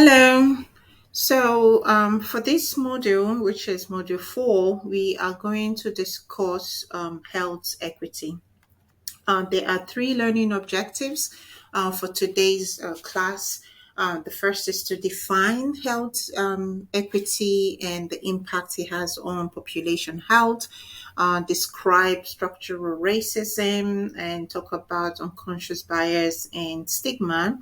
Hello. For this module, which is module 4, we are going to discuss health equity. There are three learning objectives for today's class. The first is to define health equity and the impact it has on population health, describe structural racism, and talk about unconscious bias and stigma.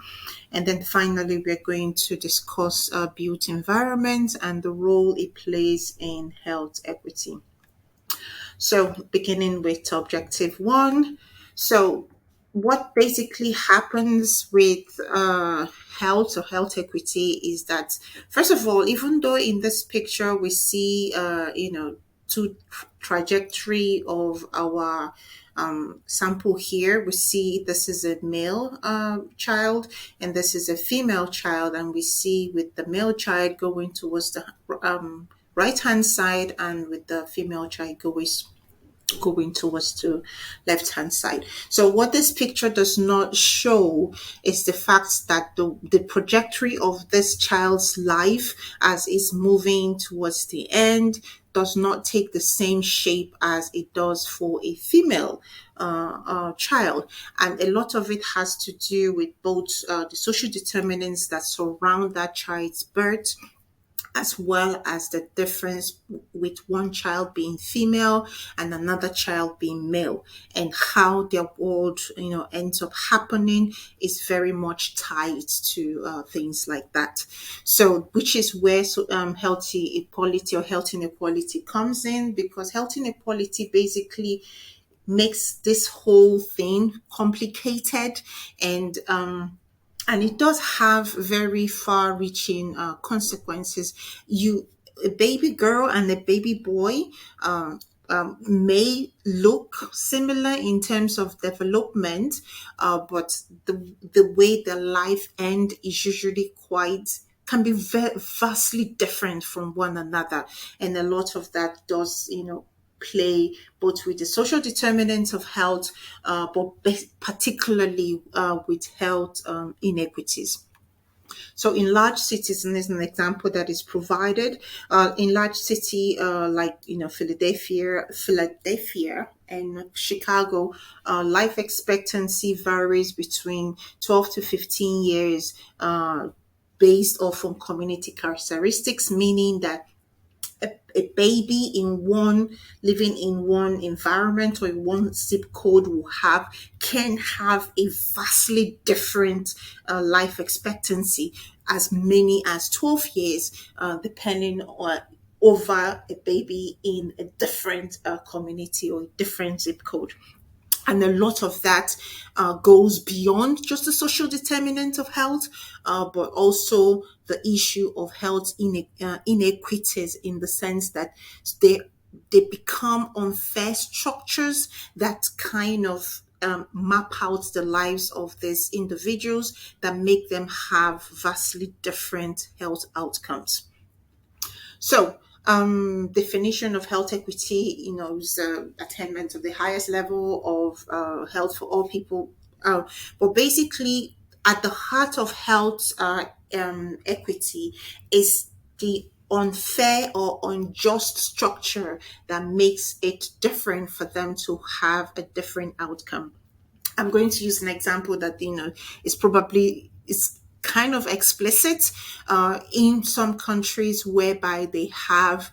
And then finally, we're going to discuss built environment and the role it plays in health equity. So, beginning with objective one. So, what basically happens with health or health equity is that, first of all, even though in this picture we see, two trajectory of our sample here, we see this is a male child and this is a female child, and we see with the male child going towards the right hand side and with the female child going towards the left hand side. So what this picture does not show is the fact that the trajectory of this child's life as it's moving towards the end does not take the same shape as it does for a female child. And a lot of it has to do with both the social determinants that surround that child's birth, as well as the difference with one child being female and another child being male, and how their world ends up happening is very much tied to things like that. So which is where healthy equality or health inequality comes in, because health inequality basically makes this whole thing complicated, and it does have very far-reaching consequences. A baby girl and a baby boy may look similar in terms of development, but the way their life end is usually quite can be vastly different from one another, and a lot of that does play both with the social determinants of health, but particularly with health inequities. So in large cities, and there's an example that is provided, in large city like Philadelphia and Chicago, life expectancy varies between 12 to 15 years, based off on community characteristics, meaning that a baby in one living in one environment or in one zip code can have a vastly different life expectancy, as many as 12 years, depending on over a baby in a different community or a different zip code. And a lot of that goes beyond just the social determinant of health, but also the issue of health inequities, in the sense that they they become unfair structures that kind of map out the lives of these individuals, that make them have vastly different health outcomes. So, definition of health equity, is attainment of the highest level of health for all people. But basically, at the heart of health equity is the unfair or unjust structure that makes it different for them to have a different outcome. I'm going to use an example that is kind of explicit in some countries, whereby they have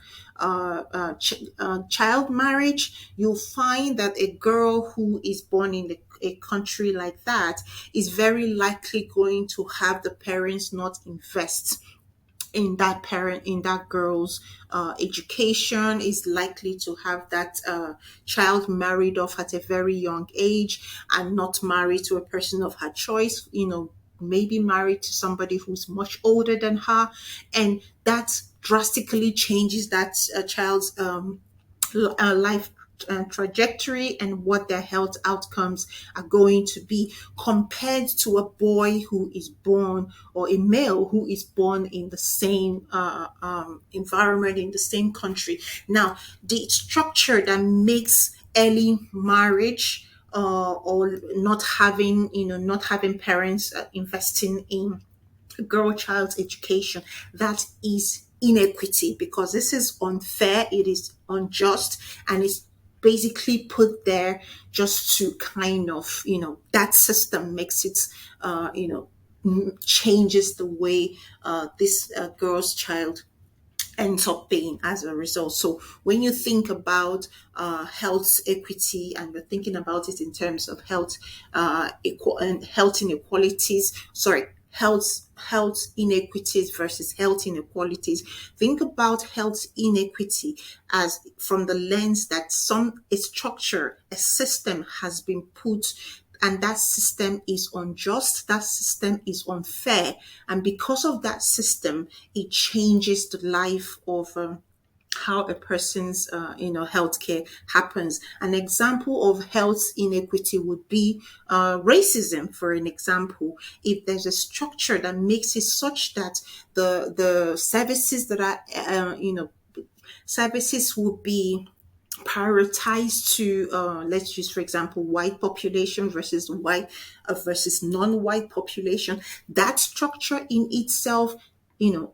child marriage. You'll find that a girl who is born in a country like that is very likely going to have the parents not invest in that girl's education, is likely to have that child married off at a very young age and not married to a person of her choice, maybe married to somebody who's much older than her, and that drastically changes that child's life trajectory and what their health outcomes are going to be, compared to a boy who is born, or a male who is born in the same environment, in the same country. Now, the structure that makes early marriage, or not having parents investing girl child's education. That is inequity, because this is unfair, it is unjust, and it's basically put there just to kind of, that system makes it, changes the way this girl's child ends up paying as a result. So when you think about health equity, and we're thinking about it in terms of and health inequalities, sorry, health inequities versus health inequalities, think about health inequity as from the lens that a structure, a system has been put, and that system is unjust, that system is unfair, and because of that system, it changes the life of how a person's healthcare happens. An example of health inequity would be racism. For an example, if there's a structure that makes it such that the services that are services would be prioritized to, let's use for example, white population versus white versus non-white population, that structure in itself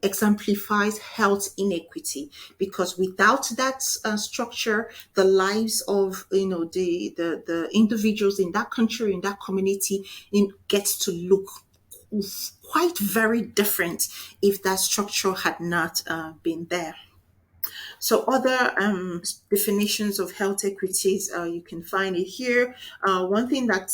exemplifies health inequity, because without that structure, the lives of the individuals in that country, in that community, gets to look quite very different if that structure had not been there. So other definitions of health equities, you can find it here. One thing that,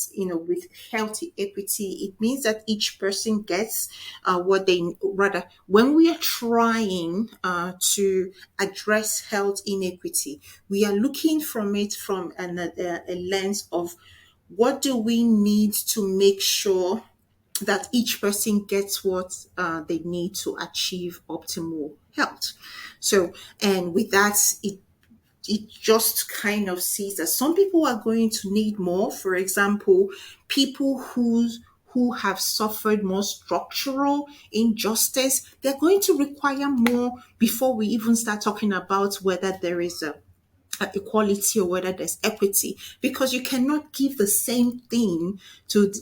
with health equity, it means that each person gets what they, rather, when we are trying to address health inequity, we are looking from it from a lens of what do we need to make sure that each person gets what they need to achieve optimal health. So, and with that, it just kind of sees that some people are going to need more. For example, people who have suffered more structural injustice, they're going to require more before we even start talking about whether there is a equality or whether there's equity, because you cannot give the same thing to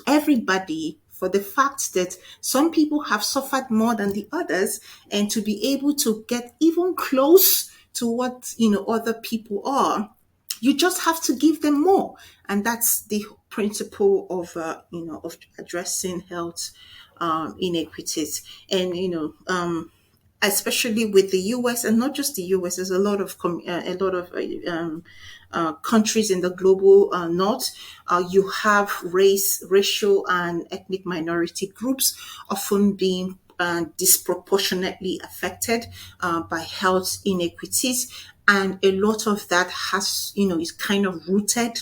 everybody, for the fact that some people have suffered more than the others, and to be able to get even close to what other people are, you just have to give them more. And that's the principle of of addressing health inequities. And especially with the US, and not just the US. There's a lot of countries in the global north. You have racial, and ethnic minority groups often being disproportionately affected by health inequities, and a lot of that has is kind of rooted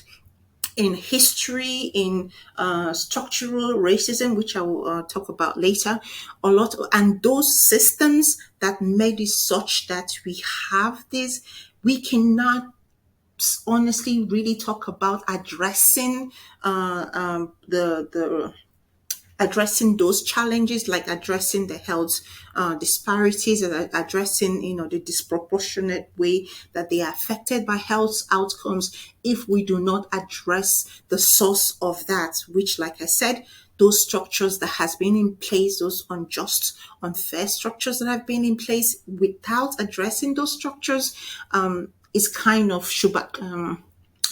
in history, in structural racism, which I will talk about later, and those systems that made it such that we have this, we cannot honestly really talk about addressing the addressing those challenges, like addressing the health disparities, and addressing the disproportionate way that they are affected by health outcomes, if we do not address the source of that, which, like I said, those structures that has been in place, those unjust, unfair structures that have been in place. Without addressing those structures, is kind of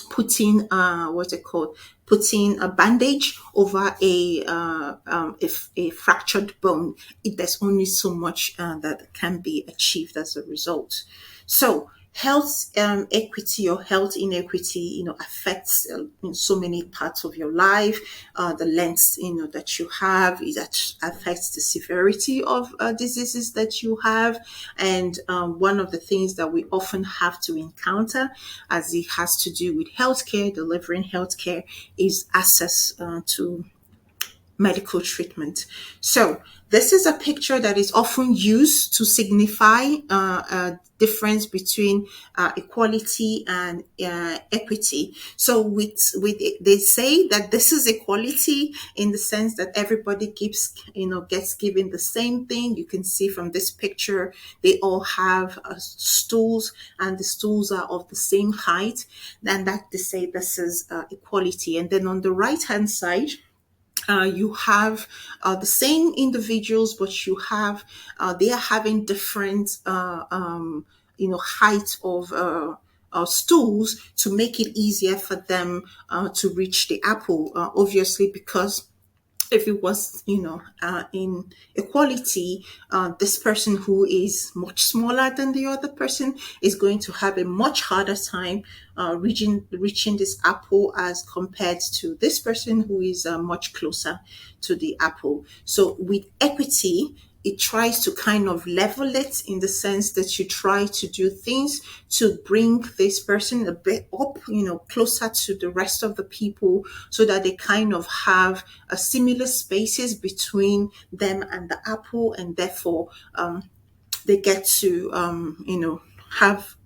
putting what's it called, putting a bandage over a fractured bone. There's only so much that can be achieved as a result. So health equity or health inequity affects in so many parts of your life. The length that you have, that affects the severity of diseases that you have. And one of the things that we often have to encounter, as it has to do with healthcare, delivering healthcare, is access to medical treatment. So this is a picture that is often used to signify a difference between equality and equity. So they say that this is equality in the sense that everybody gets given the same thing. You can see from this picture, they all have stools, and the stools are of the same height, and that they say this is equality. And then on the right hand side, You have the same individuals, but you have they are having different height of stools to make it easier for them to reach the apple. Obviously, because if it was in equality, this person who is much smaller than the other person is going to have a much harder time reaching this apple as compared to this person who is much closer to the apple. So with equity, it tries to kind of level it in the sense that you try to do things to bring this person a bit up, closer to the rest of the people, so that they kind of have a similar spaces between them and the apple, and therefore they get to have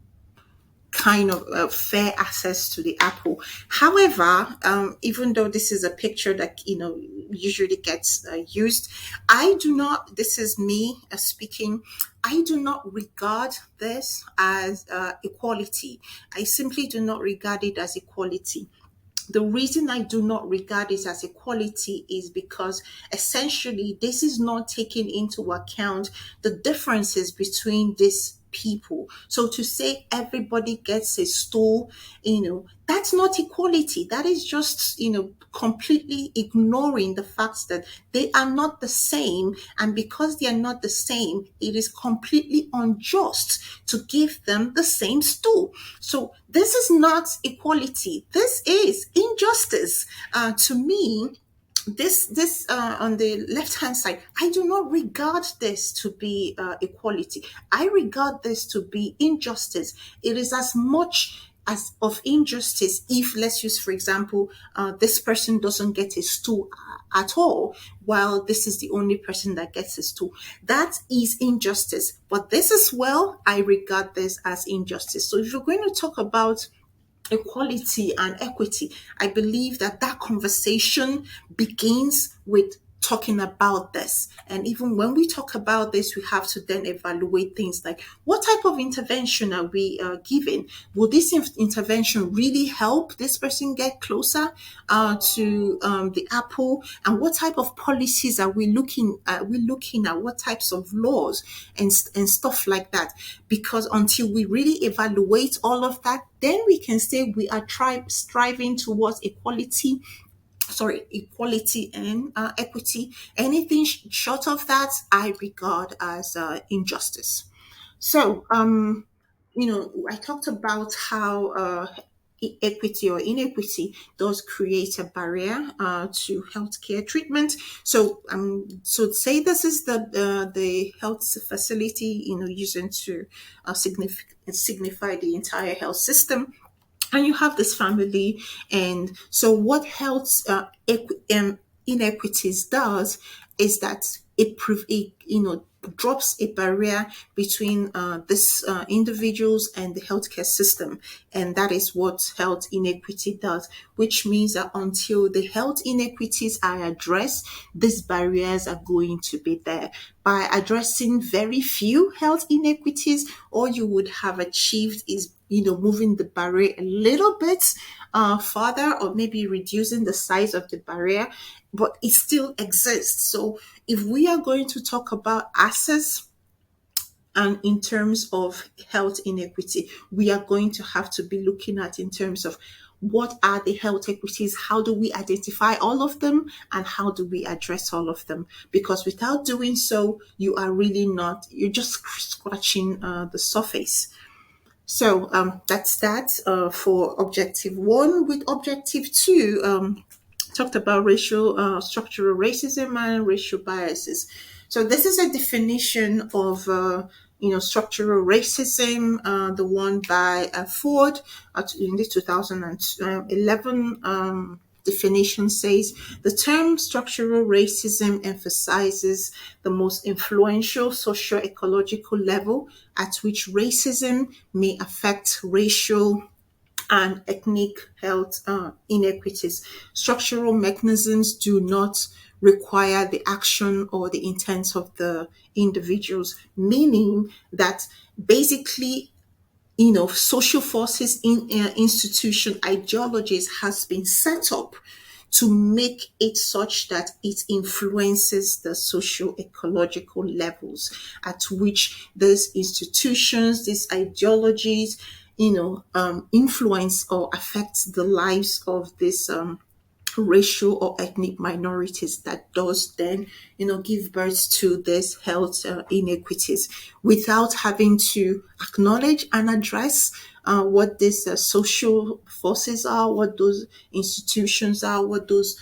kind of fair access to the apple. However, even though this is a picture that usually gets used, I do not. This is me speaking. I do not regard this as equality. I simply do not regard it as equality. The reason I do not regard it as equality is because essentially this is not taking into account the differences between these people. So to say everybody gets a stool, that's not equality. That is just, completely ignoring the fact that they are not the same. And because they are not the same, it is completely unjust to give them the same stool. So this is not equality. This is injustice. To me, this on the left hand side, I do not regard this to be equality. I regard this to be injustice. It is as much as of injustice if, let's use for example, this person doesn't get a stool at all, while this is the only person that gets a stool. That is injustice. But this as well, I regard this as injustice. So if you're going to talk about equality and equity, I believe that that conversation begins with talking about this. And even when we talk about this, we have to then evaluate things like what type of intervention are we giving? Will this intervention really help this person get closer to the apple? And what type of policies are we looking at? What types of laws and stuff like that? Because until we really evaluate all of that, then we can say we are striving towards equality and equity. Anything short of that, I regard as injustice. So, I talked about how equity or inequity does create a barrier to healthcare treatment. So say this is the health facility, using to signify the entire health system, and you have this family. And so what health inequities does is that it drops a barrier between this individuals and the healthcare system. And that is what health inequity does, which means that until the health inequities are addressed, these barriers are going to be there. By addressing very few health inequities, all you would have achieved is moving the barrier a little bit further, or maybe reducing the size of the barrier, but it still exists. So if we are going to talk about access and in terms of health inequity, we are going to have to be looking at in terms of what are the health equities, how do we identify all of them, and how do we address all of them? Because without doing so, you're just scratching the surface. So that's that for objective one. With objective two, talked about racial structural racism and racial biases. So this is a definition of structural racism, the one by Ford in the 2011 definition says the term structural racism emphasizes the most influential socio-ecological level at which racism may affect racial and ethnic health inequities. Structural mechanisms do not require the action or the intent of the individuals, meaning that basically social forces in institution ideologies has been set up to make it such that it influences the socio-ecological levels at which these institutions, these ideologies, influence or affect the lives of this racial or ethnic minorities, that does then give birth to these health inequities without having to acknowledge and address what these social forces are, what those institutions are, what those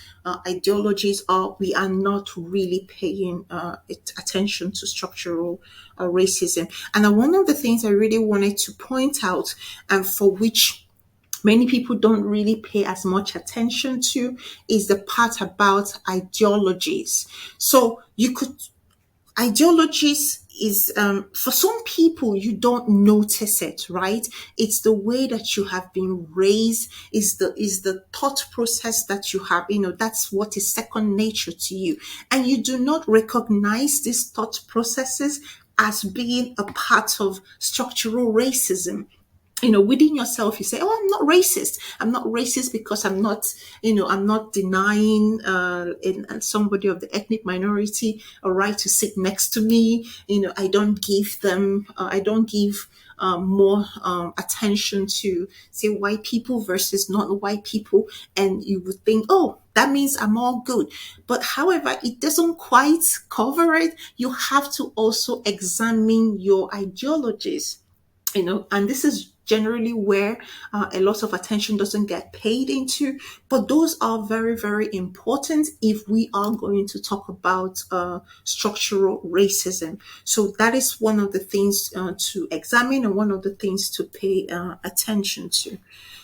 ideologies are. We are not really paying attention to structural racism. And one of the things I really wanted to point out, and for which many people don't really pay as much attention to, is the part about ideologies. So you could ideologies is for some people you don't notice it, right? It's the way that you have been raised, is the thought process that you have, that's what is second nature to you, and you do not recognize these thought processes as being a part of structural racism. Within yourself you say, oh, I'm not racist because I'm not denying somebody of the ethnic minority a right to sit next to me. I don't give more attention to, say, white people versus not white people, and you would think, oh, that means I'm all good. But however, it doesn't quite cover it. You have to also examine your ideologies, and this is generally where a lot of attention doesn't get paid into, but those are very, very important if we are going to talk about structural racism. So that is one of the things to examine, and one of the things to pay attention to.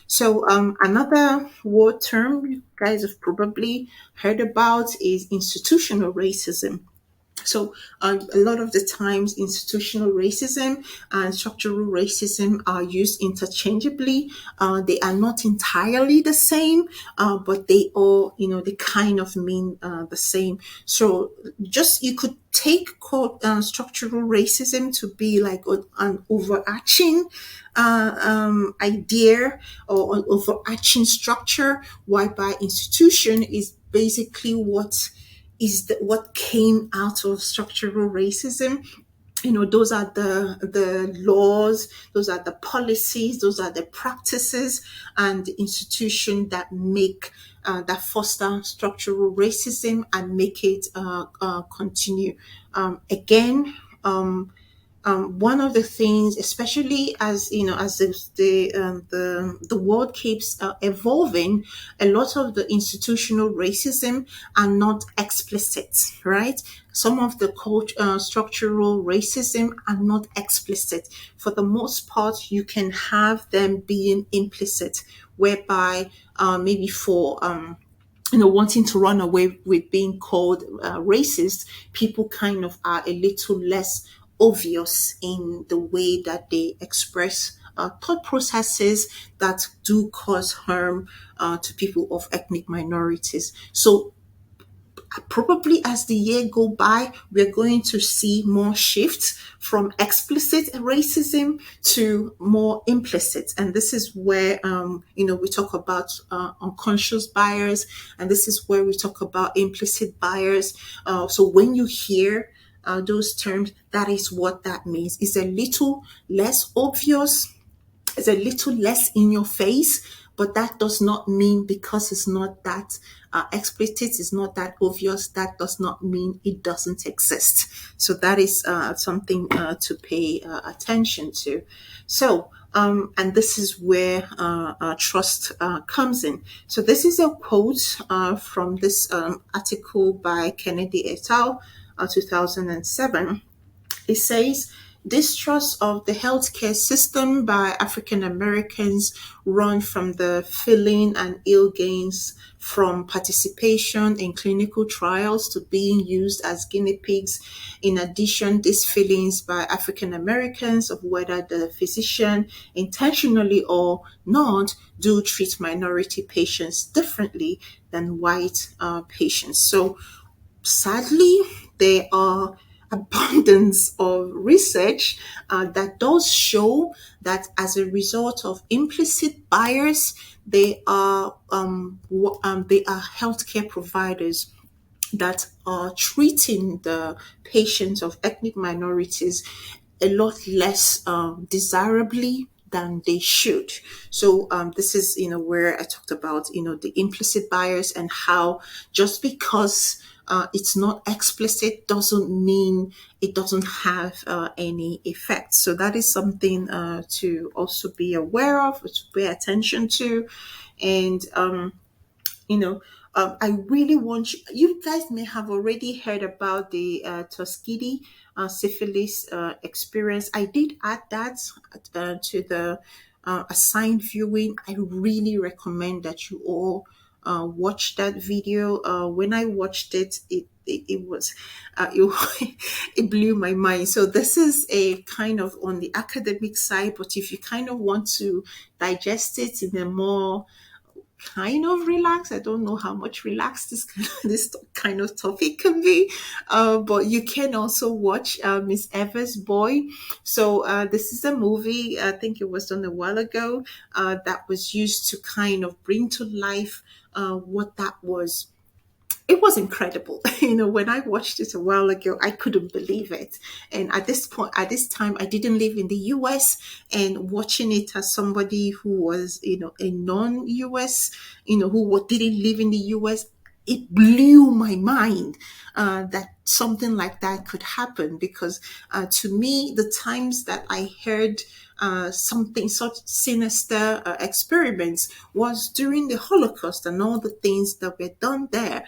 So another word term you guys have probably heard about is institutional racism. So, a lot of the times, institutional racism and structural racism are used interchangeably. They are not entirely the same, but they all, they kind of mean the same. So, just you could take structural racism to be like an overarching idea, or an overarching structure, whereby institution is basically what came out of structural racism. Those are the laws, those are the policies, those are the practices and the institution that foster structural racism and make it continue. Again, one of the things, especially as the world keeps evolving, a lot of the institutional racism are not explicit, right? Some of the structural racism are not explicit. For the most part, you can have them being implicit, whereby maybe for wanting to run away with being called racist, people kind of are a little less obvious in the way that they express thought processes that do cause harm to people of ethnic minorities. So probably as the year go by, we're going to see more shifts from explicit racism to more implicit. And this is where, we talk about unconscious bias, and this is where we talk about implicit bias. So when you hear those terms, that is what that means. It's a little less obvious, it's a little less in your face, but that does not mean, because it's not that explicit, it's not that obvious, that does not mean it doesn't exist. So that is something to pay attention to. So, and this is where trust comes in. So this is a quote from this article by Kennedy et al., 2007. It says, distrust of the healthcare system by African Americans run from the feeling and ill gains from participation in clinical trials to being used as guinea pigs. In addition, these feelings by African Americans of whether the physician intentionally or not do treat minority patients differently than white patients. So sadly, there are abundance of research that does show that as a result of implicit bias, they are healthcare providers that are treating the patients of ethnic minorities a lot less desirably than they should. So this is, where I talked about, the implicit bias and how just because it's not explicit doesn't mean it doesn't have any effect. So that is something to also be aware of, to pay attention to. And you know I really want you guys may have already heard about the Tuskegee syphilis experience. I did add that to the assigned viewing. I really recommend that you all watch that video. When I watched it, it was it, it blew my mind. So this is a kind of on the academic side, but if you kind of want to digest it in a more kind of relaxed. I don't know how much relaxed this kind of topic can be, but you can also watch Miss Eva's Boy. So this is a movie. I think it was done a while ago. That was used to kind of bring to life what that was. It was incredible. When I watched it a while ago, I couldn't believe it. And at this time, I didn't live in the US. And watching it as somebody who was, a non US, didn't live in the US, it blew my mind that something like that could happen. Because to me, the times that I heard something such sinister experiments was during the Holocaust and all the things that were done there.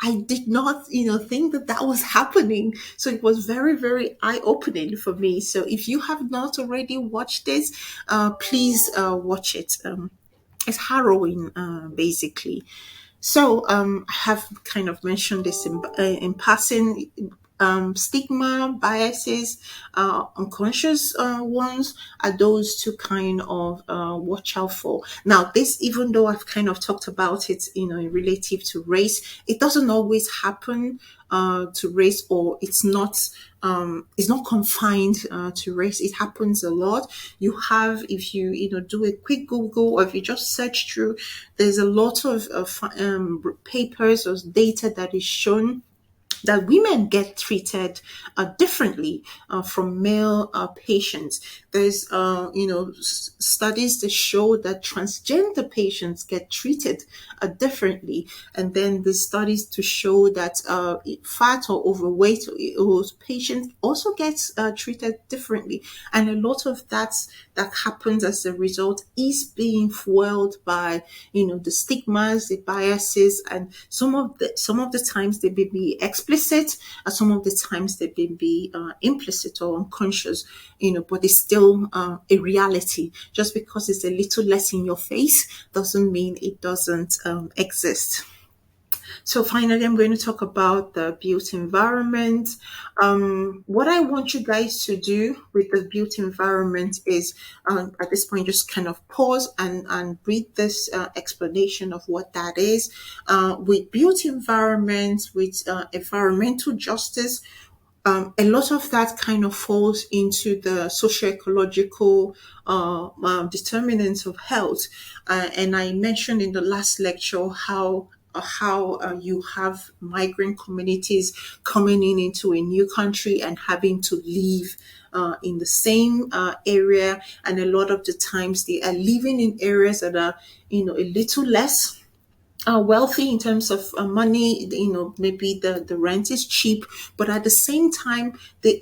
I did not, think that that was happening. So it was very, very eye-opening for me. So if you have not already watched this, please watch it. It's harrowing, basically. So I have kind of mentioned this in passing. Stigma, biases, unconscious ones are those to kind of watch out for. Now, this, even though I've kind of talked about it, relative to race, it doesn't always happen to race, or it's not confined to race. It happens a lot. You have, if you do a quick Google, or if you just search through, there's a lot of papers or data that is shown that women get treated differently from male patients. There's, studies that show that transgender patients get treated differently, and then the studies to show that fat or overweight patients also gets treated differently, and a lot of that happens as a result is being fueled by the stigmas, the biases, and some of the times they may be explicit, and some of the times they may be implicit or unconscious, but it's still a reality. Just because it's a little less in your face doesn't mean it doesn't exist. So finally, I'm going to talk about the built environment. What I want you guys to do with the built environment is, at this point, just kind of pause and read this explanation of what that is. With built environments, with environmental justice, a lot of that kind of falls into the socio-ecological determinants of health. And I mentioned in the last lecture how you have migrant communities coming into a new country and having to live in the same area, and a lot of the times they are living in areas that are a little less wealthy in terms of money. Maybe the rent is cheap, but at the same time they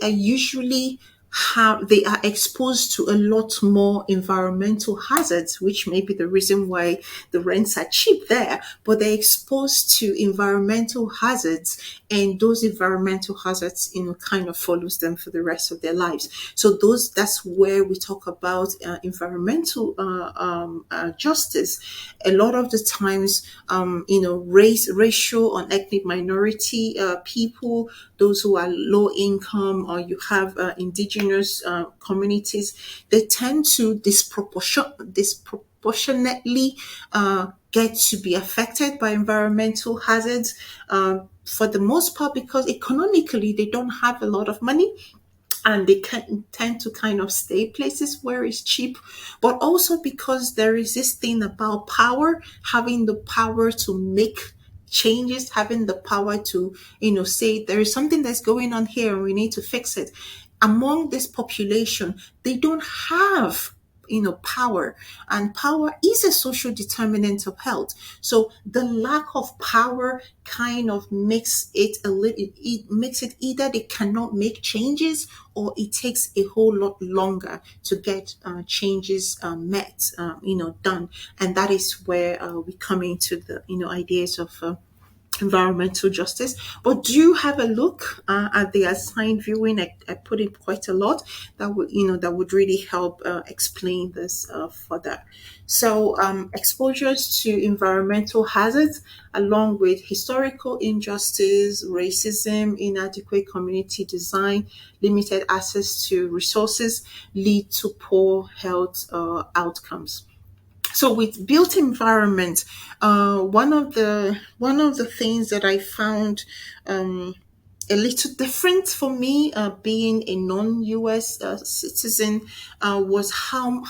are exposed to a lot more environmental hazards, which may be the reason why the rents are cheap there. But they're exposed to environmental hazards, and those environmental hazards kind of follows them for the rest of their lives. So that's where we talk about environmental justice. A lot of the times, racial and ethnic minority people, those who are low income, or you have indigenous communities, they tend to disproportionately get to be affected by environmental hazards, for the most part because economically they don't have a lot of money, and they can tend to kind of stay places where it's cheap, but also because there is this thing about power, having the power to make changes, having the power to, say there is something that's going on here and we need to fix it. Among this population, they don't have power, and power is a social determinant of health. So the lack of power kind of makes it a little, it makes it either they cannot make changes, or it takes a whole lot longer to get changes met, done. And that is where we come into the ideas of environmental justice. But do have a look at the assigned viewing. I put in quite a lot that would really help explain this further. So exposures to environmental hazards, along with historical injustice, racism, inadequate community design, limited access to resources, lead to poor health outcomes. So with built environment, one of the things that I found a little different for me, being a non-US citizen, was how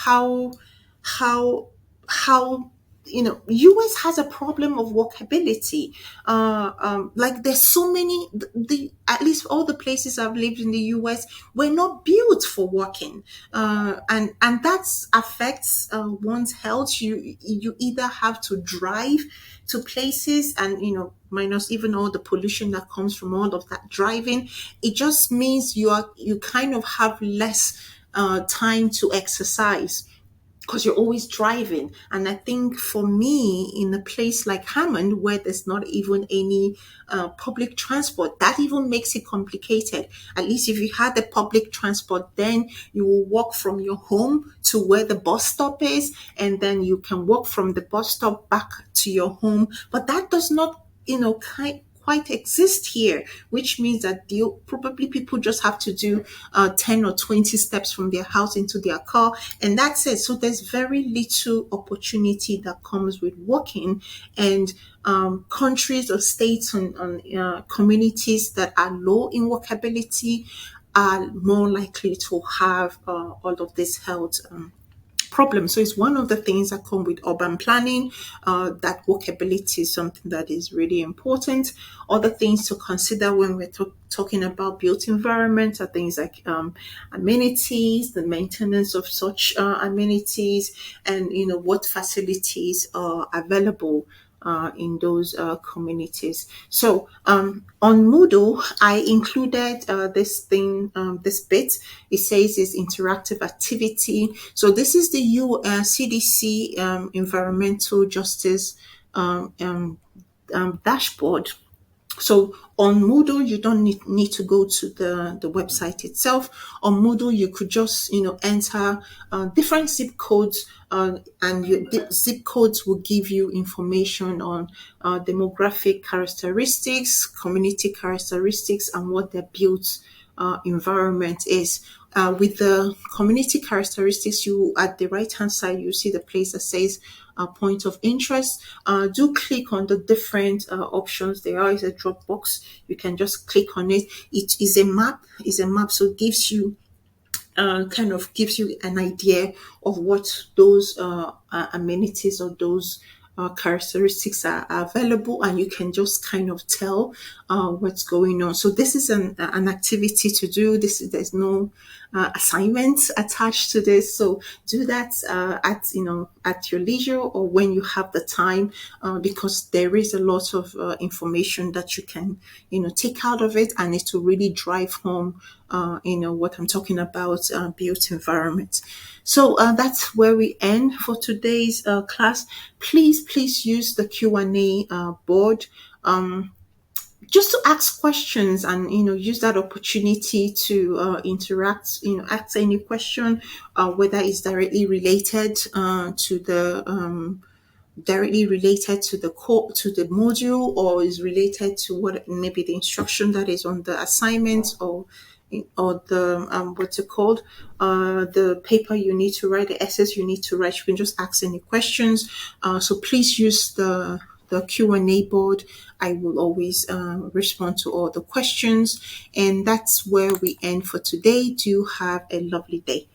how US has a problem of walkability. Like there's so many, the at least all the places I've lived in the US were not built for walking, and that affects one's health. You either have to drive to places, and minus even all the pollution that comes from all of that driving. It just means you kind of have less time to exercise because you're always driving. And I think for me, in a place like Hammond, where there's not even any public transport, that even makes it complicated. At least if you had the public transport, then you will walk from your home to where the bus stop is, and then you can walk from the bus stop back to your home. But that does not, quite exist here, which means that probably people just have to do 10 or 20 steps from their house into their car, and that's it. So there's very little opportunity that comes with walking, and countries or states and communities that are low in walkability are more likely to have all of this health problem. So it's one of the things that come with urban planning. That walkability is something that is really important. Other things to consider when we're talking about built environment are things like amenities, the maintenance of such amenities, and what facilities are available in those communities. So on Moodle, I included this bit. It says it's interactive activity. So this is the CDC environmental justice dashboard. So on Moodle, you don't need to go to the website itself. On Moodle, you could just enter different zip codes, and zip codes will give you information on demographic characteristics, community characteristics, and what their built environment is. With the community characteristics, you at the right hand side, you see the place that says point of interest. Do click on the different options. There is a drop box. You can just click on it. It is a map. So it gives you kind of gives you an idea of what those amenities or those characteristics are available, and you can just kind of tell what's going on. So this is an activity to do. There's no assignments attached to this, so do that at your leisure or when you have the time, because there is a lot of information that you can take out of it, and it will really drive home what I'm talking about, built environment. So that's where we end for today's class. Please use the Q&A board just to ask questions, and use that opportunity to interact, ask any question, whether it's directly related to the to the module, or is related to what maybe the instruction that is on the assignment, or or the what's it called, the paper you need to write, the essays you need to write. You can just ask any questions. So please use the Q&A board. I will always respond to all the questions. And that's where we end for today. Do have a lovely day.